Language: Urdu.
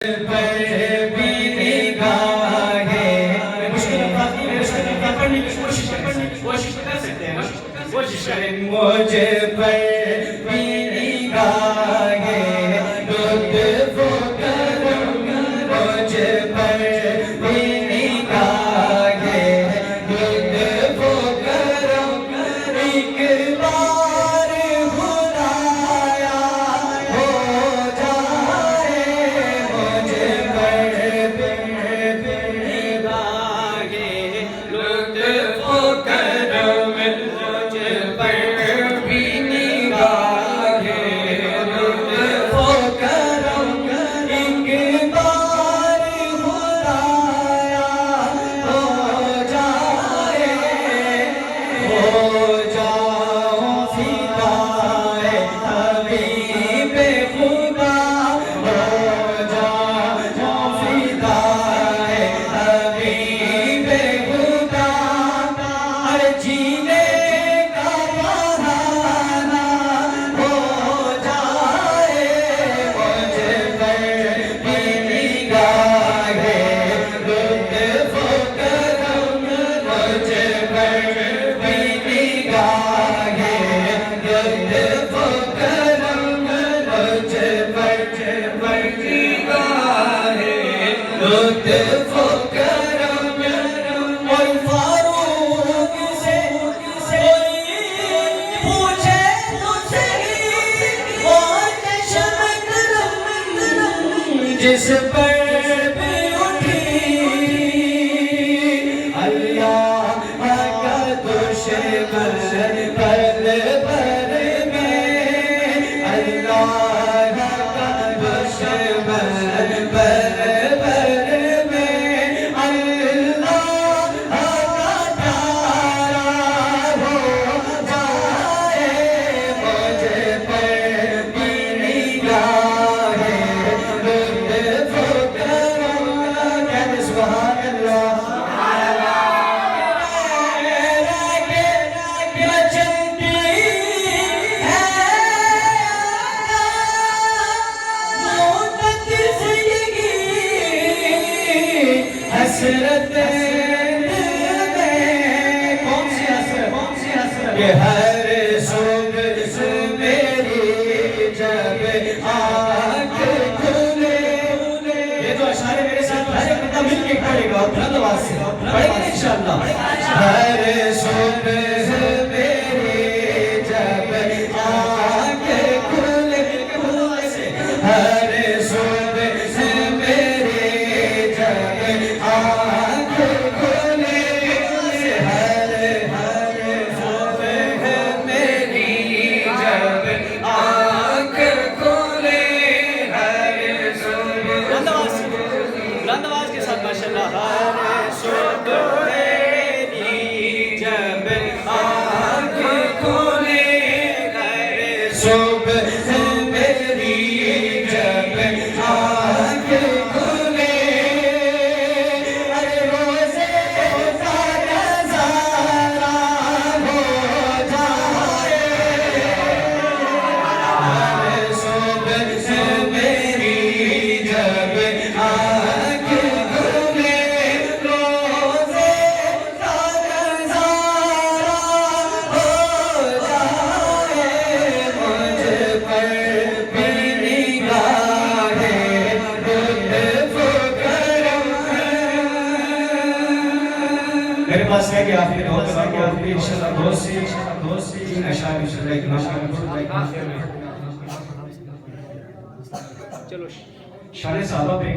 مجھے پر بھی نگاہیں لطف و کرم مجھے پر بھی نگاہیں لطف و کرم ایک بار خدایا ہو جائے مجھے پر بھی نگاہیں لطف و کرم لطف و کرم اور فاروق سے کوئی پوچھے تو صحیح وہ چشم کرم جس پر بھی اٹھی اللہ کا دشمن پل بھر میں اللہ کا دشمن پل حسرت کون سی حسرت کہ ہر صبح میری جب آنکھ کھلے یہ تو اشعار میرے ساتھ ہر ایک بندہ مل کے پڑھے گا بلند آواز سے پڑھیں گے انشاءاللہ ہر صبح میری جب آنکھ کھلے ہر میرے پاس ہے کہ آپ نے بہت سارے کہ آپ نے انشاءاللہ دوست سے تین اشعار چلو شان صحابہ پہ